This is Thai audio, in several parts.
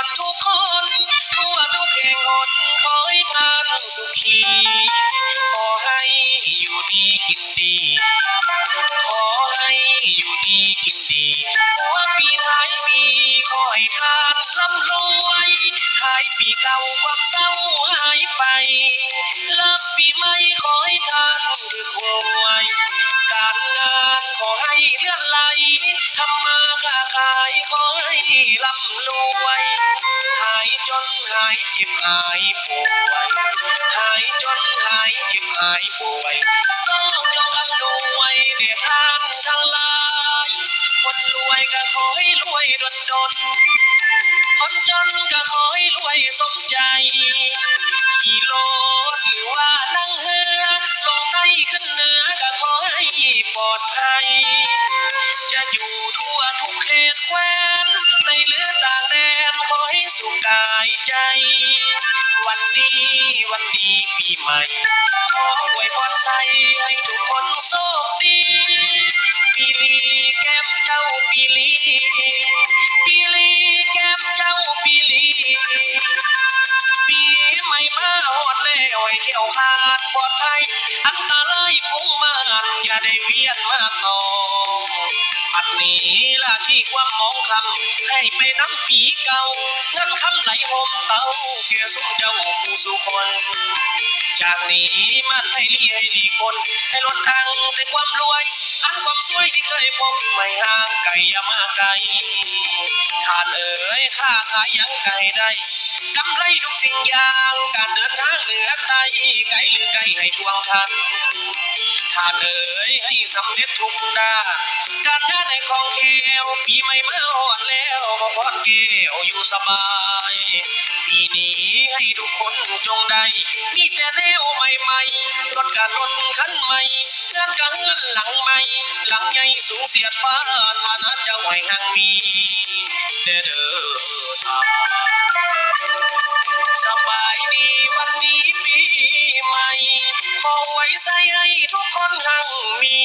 รทุกคนทั่วทุกแห่งหนขอให้ท่านสุขีขอให้อยู่ดีกินดีขอให้อยู่ดีกินดีหัวปีท้ายปีขอให้ท่านร่ำรวยท้ายปีเก่าความเศร้าหายไปรับปีใหม่ขอให้ท่านถึกหวยการงานขอให้เลื่อนไหลทำมาค้าขายขอให้ร่ำรวยหายจนหายเจ็บหายป่วยหายจนหายเจ็บหายป่วยโซ่จงอำนวยเดชท่านทั้งหลายคนรวยก็ขอให้รวยดลคนจนก็ขอให้รวยสมใจขี่รถหรือว่านั่งเรือลงใต้ขึ้นเหนือก็ขอให้ปลอดภัยจะอยู่ทั่วทุกเขตแคว้นในเรือต่างแดนขอให้สุขกายใจวันดีวันดีปีใหม่ขออวยพรใส่ให้ทุกคนโชคดีปีลีแก้มเจ้าปีลีปีลีแก้มเจ้าปีลีปีใหม่มาฮอดแล้วให้แขวขาดปลอดภัยอันตรายฟุ้งมานอย่าได้เวียนมาต่อปัดนี้ละที่ความมองคำให้ไปน้ำปีเก่าเงินคำไหลหอมเต้าแก่สุขเจ้าผู้สุคนจากนี้มันให้ลีคนให้ล้นทางแต่ความรวยอันความสวยที่เคยพบไม่ห่างไกลอย่ามาไกลทานเอ๋ยค่าขายยังไกลได้กำไรทุกสิ่งอย่างการเดินทางเหนือใต้ไกลหรือไกลให้ทวงทันทานเอ๋ยให้สำเร็จทุกด้านการงานให้คล่องแคล่วปีใหม่มาฮอดแล้วขอพรแก้วอยู่สบายปีนี้ให้ทุกคนจงได้มีแต่แนวใหม่ๆรถการรถคันใหม่เงื่อนกับเงื่อนหลังใหม่หลังใหญ่สูงเสียดฟ้าฐานะเจ้าให้หังมีเด้อสบายดีวันนี้ปีใหม่ขอไว้ใส่ให้ทุกคนหังมี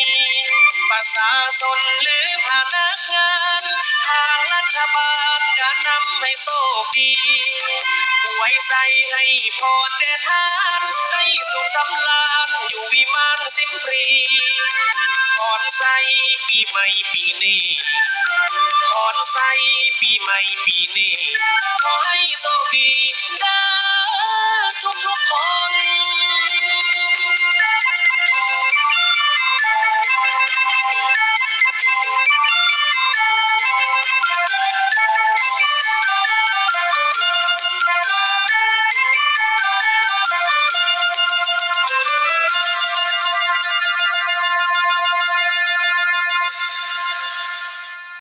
ประชาชนหรือพนักงานทางรัฐบาลการนำให้โชคดีไว้ใส่ให้พรแด่ท่านให้สุขสำราญอยู่วิมานสิมปรีขอนใส่ปีใหม่ปีนี้ขอนใส่ปีใหม่ปีนี้ขอให้โชคดีเด้อทุกคน